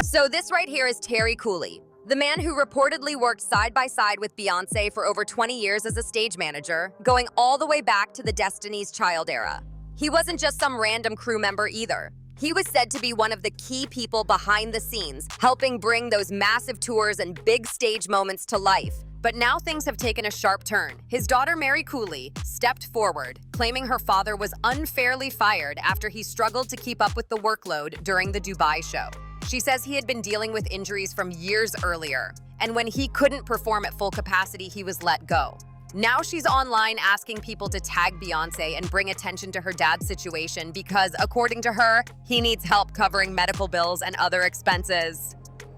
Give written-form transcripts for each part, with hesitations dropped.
So this right here is Terry Cooley, the man who reportedly worked side by side with Beyonce for over 20 years as a stage manager, going all the way back to the Destiny's Child era. He wasn't just some random crew member either. He was said to be one of the key people behind the scenes, helping bring those massive tours and big stage moments to life. But now things have taken a sharp turn. His daughter, Mary Cooley, stepped forward, claiming her father was unfairly fired after he struggled to keep up with the workload during the Dubai show. She says he had been dealing with injuries from years earlier, and when he couldn't perform at full capacity, he was let go. Now she's online asking people to tag Beyonce and bring attention to her dad's situation because, according to her, he needs help covering medical bills and other expenses.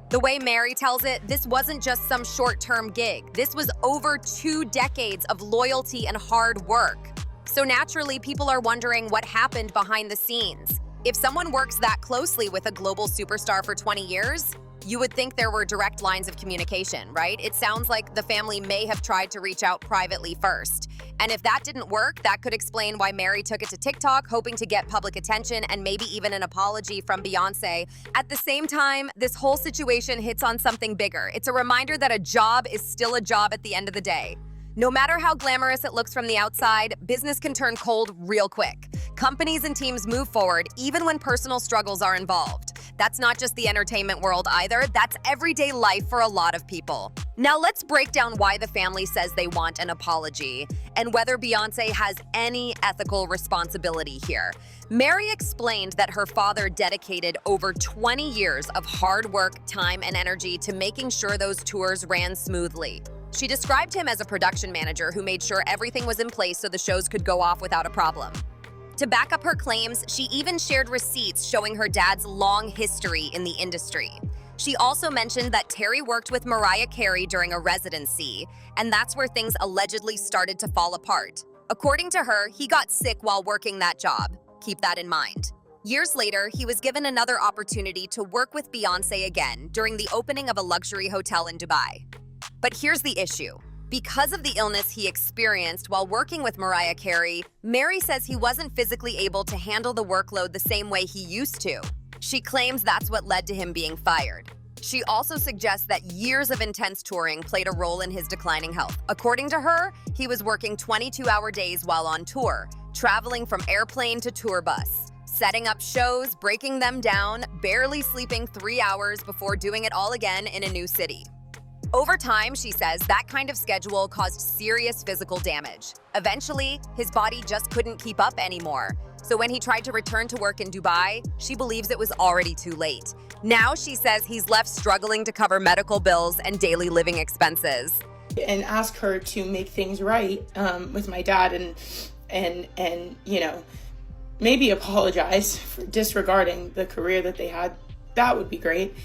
The way Mary tells it, this wasn't just some short-term gig. This was over 2 decades of loyalty and hard work. So naturally, people are wondering what happened behind the scenes. If someone works that closely with a global superstar for 20 years, you would think there were direct lines of communication, right? It sounds like the family may have tried to reach out privately first. And if that didn't work, that could explain why Mary took it to TikTok, hoping to get public attention and maybe even an apology from Beyonce. At the same time, this whole situation hits on something bigger. It's a reminder that a job is still a job at the end of the day. No matter how glamorous it looks from the outside, business can turn cold real quick. Companies and teams move forward even when personal struggles are involved. That's not just the entertainment world either, that's everyday life for a lot of people. Now let's break down why the family says they want an apology and whether Beyonce has any ethical responsibility here. Mary explained that her father dedicated over 20 years of hard work, time, and energy to making sure those tours ran smoothly. She described him as a production manager who made sure everything was in place so the shows could go off without a problem. To back up her claims, she even shared receipts showing her dad's long history in the industry. She also mentioned that Terry worked with Mariah Carey during a residency, and that's where things allegedly started to fall apart. According to her, he got sick while working that job. Keep that in mind. Years later, he was given another opportunity to work with Beyonce again during the opening of a luxury hotel in Dubai. But here's the issue. Because of the illness he experienced while working with Mariah Carey, Mary says he wasn't physically able to handle the workload the same way he used to. She claims that's what led to him being fired. She also suggests that years of intense touring played a role in his declining health. According to her, he was working 22-hour days while on tour, traveling from airplane to tour bus, setting up shows, breaking them down, barely sleeping 3 hours before doing it all again in a new city. Over time, she says, that kind of schedule caused serious physical damage. Eventually, his body just couldn't keep up anymore. So when he tried to return to work in Dubai, she believes it was already too late. Now she says he's left struggling to cover medical bills and daily living expenses. And ask her to make things right with my dad and you know, maybe apologize for disregarding the career that they had. That would be great.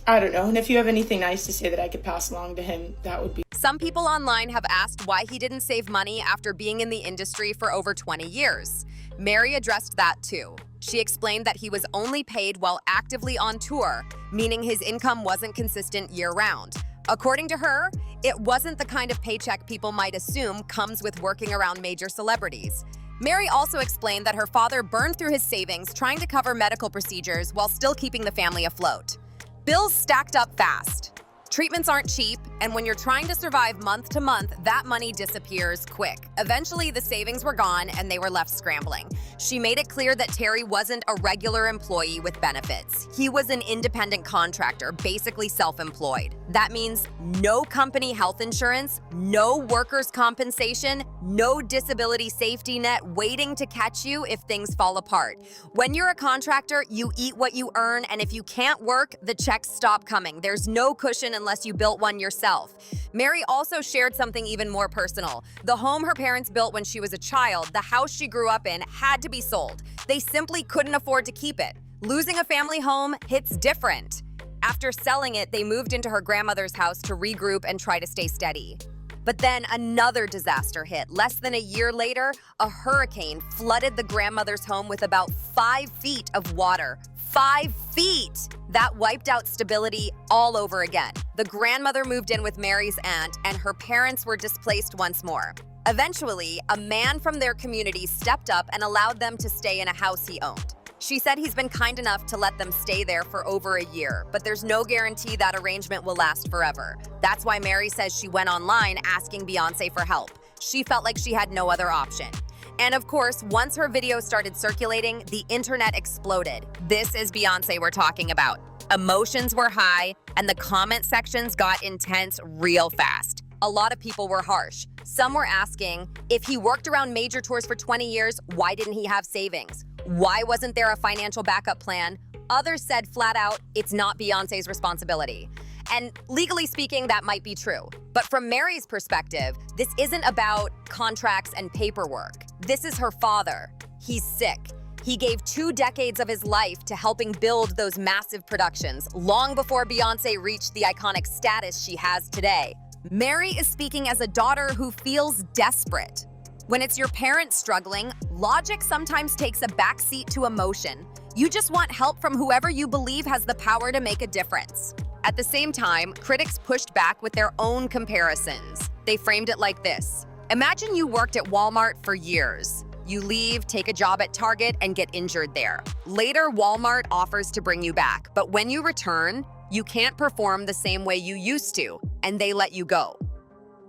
I don't know. And if you have anything nice to say that I could pass along to him, that would be. Some people online have asked why he didn't save money after being in the industry for over 20 years. Mary addressed that too. She explained that he was only paid while actively on tour, meaning his income wasn't consistent year-round. According to her, it wasn't the kind of paycheck people might assume comes with working around major celebrities. Mary also explained that her father burned through his savings trying to cover medical procedures while still keeping the family afloat. Bills stacked up fast. Treatments aren't cheap, and when you're trying to survive month to month, that money disappears quick. Eventually, the savings were gone and they were left scrambling. She made it clear that Terry wasn't a regular employee with benefits. He was an independent contractor, basically self-employed. That means no company health insurance, no workers' compensation, no disability safety net waiting to catch you if things fall apart. When you're a contractor, you eat what you earn, and if you can't work, the checks stop coming. There's no cushion unless you built one yourself. Mary also shared something even more personal. The home her parents built when she was a child, the house she grew up in, had to be sold. They simply couldn't afford to keep it. Losing a family home hits different. After selling it, they moved into her grandmother's house to regroup and try to stay steady. But then another disaster hit. Less than a year later, a hurricane flooded the grandmother's home with about 5 feet of water. 5 feet! That wiped out stability all over again. The grandmother moved in with Mary's aunt, and her parents were displaced once more. Eventually, a man from their community stepped up and allowed them to stay in a house he owned. She said he's been kind enough to let them stay there for over a year, but there's no guarantee that arrangement will last forever. That's why Mary says she went online asking Beyonce for help. She felt like she had no other option. And of course, once her video started circulating, the internet exploded. This is Beyonce we're talking about. Emotions were high, and the comment sections got intense real fast. A lot of people were harsh. Some were asking, if he worked around major tours for 20 years, why didn't he have savings? Why wasn't there a financial backup plan? Others said flat out, it's not Beyonce's responsibility. And legally speaking, that might be true. But from Mary's perspective, this isn't about contracts and paperwork. This is her father. He's sick. He gave 2 decades of his life to helping build those massive productions, long before Beyonce reached the iconic status she has today. Mary is speaking as a daughter who feels desperate. When it's your parents struggling, logic sometimes takes a backseat to emotion. You just want help from whoever you believe has the power to make a difference. At the same time, critics pushed back with their own comparisons. They framed it like this. Imagine you worked at Walmart for years. You leave, take a job at Target, and get injured there. Later, Walmart offers to bring you back, but when you return, you can't perform the same way you used to, and they let you go.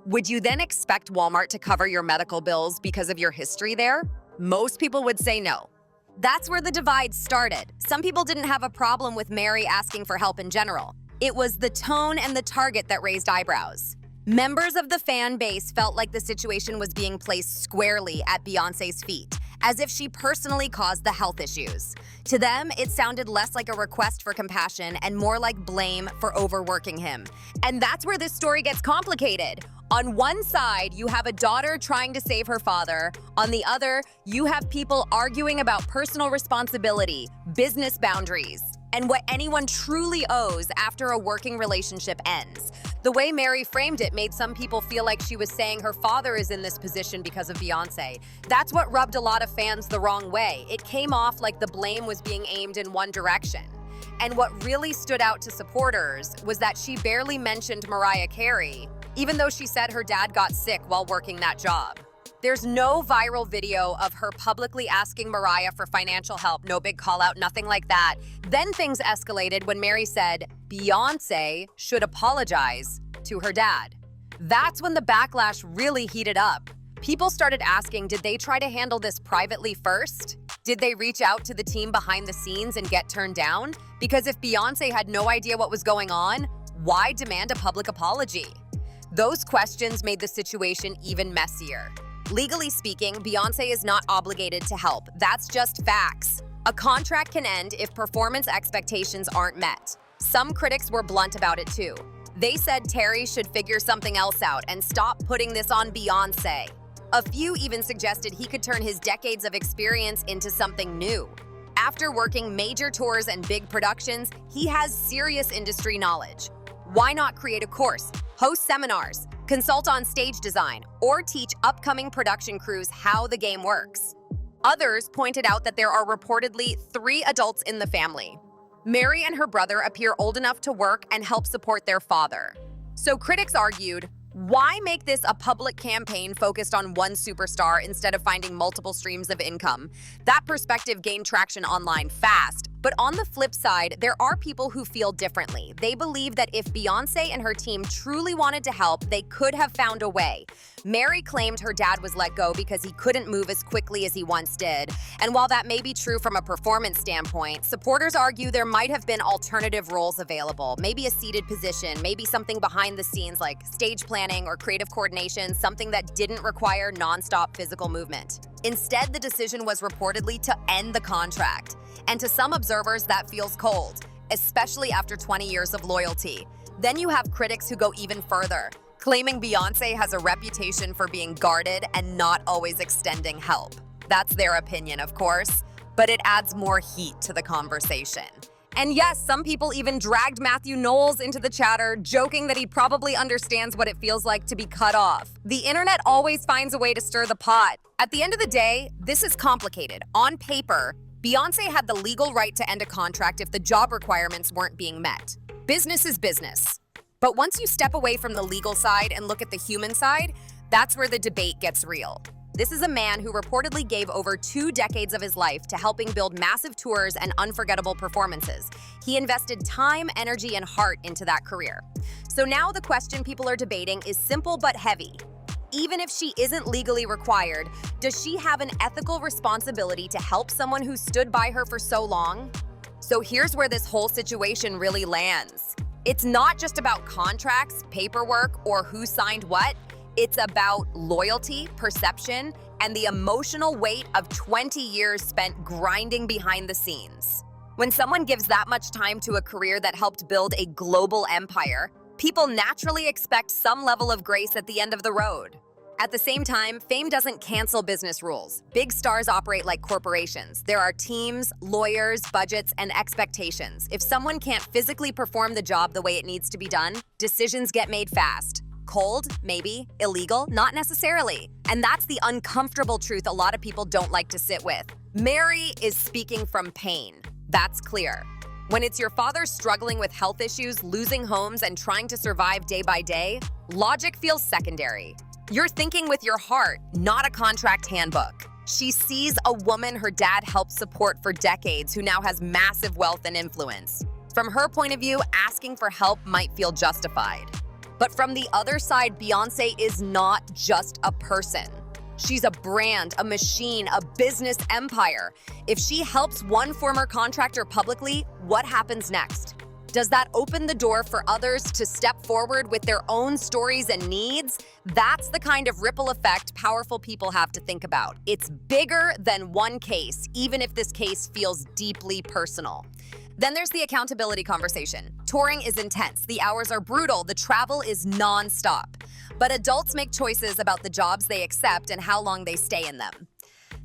Would you then expect Walmart to cover your medical bills because of your history there? Most people would say no. That's where the divide started. Some people didn't have a problem with Mary asking for help in general. It was the tone and the target that raised eyebrows. Members of the fan base felt like the situation was being placed squarely at Beyonce's feet, as if she personally caused the health issues. To them, it sounded less like a request for compassion and more like blame for overworking him. And that's where this story gets complicated. On one side, you have a daughter trying to save her father. On the other, you have people arguing about personal responsibility, business boundaries, and what anyone truly owes after a working relationship ends. The way Mary framed it made some people feel like she was saying her father is in this position because of Beyonce. That's what rubbed a lot of fans the wrong way. It came off like the blame was being aimed in one direction. And what really stood out to supporters was that she barely mentioned Mariah Carey, even though she said her dad got sick while working that job. There's no viral video of her publicly asking Mariah for financial help, no big call out, nothing like that. Then things escalated when Mary said Beyonce should apologize to her dad. That's when the backlash really heated up. People started asking, did they try to handle this privately first? Did they reach out to the team behind the scenes and get turned down? Because if Beyonce had no idea what was going on, why demand a public apology? Those questions made the situation even messier. Legally speaking, Beyonce is not obligated to help. That's just facts. A contract can end if performance expectations aren't met. Some critics were blunt about it too. They said Terry should figure something else out and stop putting this on Beyonce. A few even suggested he could turn his decades of experience into something new. After working major tours and big productions, he has serious industry knowledge. Why not create a course, host seminars, consult on stage design, or teach upcoming production crews how the game works? Others pointed out that there are reportedly 3 adults in the family. Mary and her brother appear old enough to work and help support their father. So critics argued, why make this a public campaign focused on one superstar instead of finding multiple streams of income? That perspective gained traction online fast. But on the flip side, there are people who feel differently. They believe that if Beyonce and her team truly wanted to help, they could have found a way. Mary claimed her dad was let go because he couldn't move as quickly as he once did. And while that may be true from a performance standpoint, supporters argue there might have been alternative roles available. Maybe a seated position, maybe something behind the scenes like stage planning or creative coordination, something that didn't require nonstop physical movement. Instead, the decision was reportedly to end the contract. And to some observers, that feels cold, especially after 20 years of loyalty. Then you have critics who go even further, claiming Beyonce has a reputation for being guarded and not always extending help. That's their opinion, of course, but it adds more heat to the conversation. And yes, some people even dragged Matthew Knowles into the chatter, joking that he probably understands what it feels like to be cut off. The internet always finds a way to stir the pot. At the end of the day, this is complicated. On paper, Beyonce had the legal right to end a contract if the job requirements weren't being met. Business is business. But once you step away from the legal side and look at the human side, that's where the debate gets real. This is a man who reportedly gave over 2 decades of his life to helping build massive tours and unforgettable performances. He invested time, energy, and heart into that career. So now the question people are debating is simple but heavy. Even if she isn't legally required, does she have an ethical responsibility to help someone who stood by her for so long? So here's where this whole situation really lands. It's not just about contracts, paperwork, or who signed what. It's about loyalty, perception, and the emotional weight of 20 years spent grinding behind the scenes. When someone gives that much time to a career that helped build a global empire, people naturally expect some level of grace at the end of the road. At the same time, fame doesn't cancel business rules. Big stars operate like corporations. There are teams, lawyers, budgets, and expectations. If someone can't physically perform the job the way it needs to be done, decisions get made fast. Cold? Maybe. Illegal? Not necessarily. And that's the uncomfortable truth a lot of people don't like to sit with. Mary is speaking from pain. That's clear. When it's your father struggling with health issues, losing homes, and trying to survive day by day, logic feels secondary. You're thinking with your heart, not a contract handbook. She sees a woman her dad helped support for decades who now has massive wealth and influence. From her point of view, asking for help might feel justified. But from the other side, Beyonce is not just a person. She's a brand, a machine, a business empire. If she helps one former contractor publicly, what happens next? Does that open the door for others to step forward with their own stories and needs? That's the kind of ripple effect powerful people have to think about. It's bigger than one case, even if this case feels deeply personal. Then there's the accountability conversation. Touring is intense, the hours are brutal, the travel is non-stop. But adults make choices about the jobs they accept and how long they stay in them.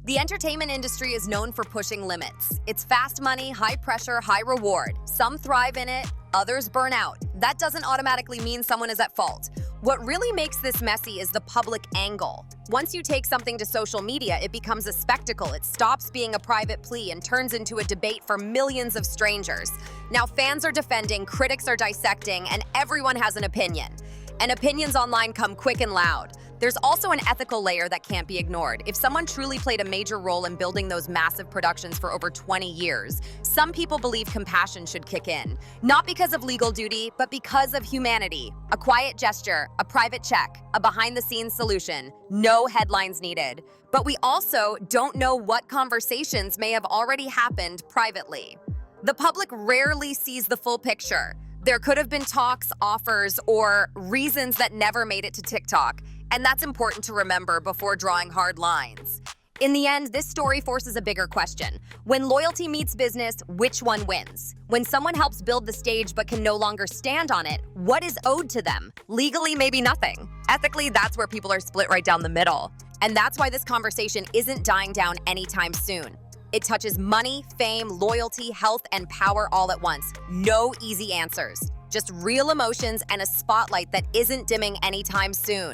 The entertainment industry is known for pushing limits. It's fast money, high pressure, high reward. Some thrive in it, others burn out. That doesn't automatically mean someone is at fault. What really makes this messy is the public angle. Once you take something to social media, it becomes a spectacle. It stops being a private plea and turns into a debate for millions of strangers. Now fans are defending, critics are dissecting, and everyone has an opinion. And opinions online come quick and loud. There's also an ethical layer that can't be ignored. If someone truly played a major role in building those massive productions for over 20 years, some people believe compassion should kick in. Not because of legal duty, but because of humanity. A quiet gesture, a private check, a behind-the-scenes solution. No headlines needed. But we also don't know what conversations may have already happened privately. The public rarely sees the full picture. There could have been talks, offers, or reasons that never made it to TikTok. And that's important to remember before drawing hard lines. In the end, this story forces a bigger question. When loyalty meets business, which one wins? When someone helps build the stage but can no longer stand on it, what is owed to them? Legally, maybe nothing. Ethically, that's where people are split right down the middle. And that's why this conversation isn't dying down anytime soon. It touches money, fame, loyalty, health, and power all at once. No easy answers. Just real emotions and a spotlight that isn't dimming anytime soon.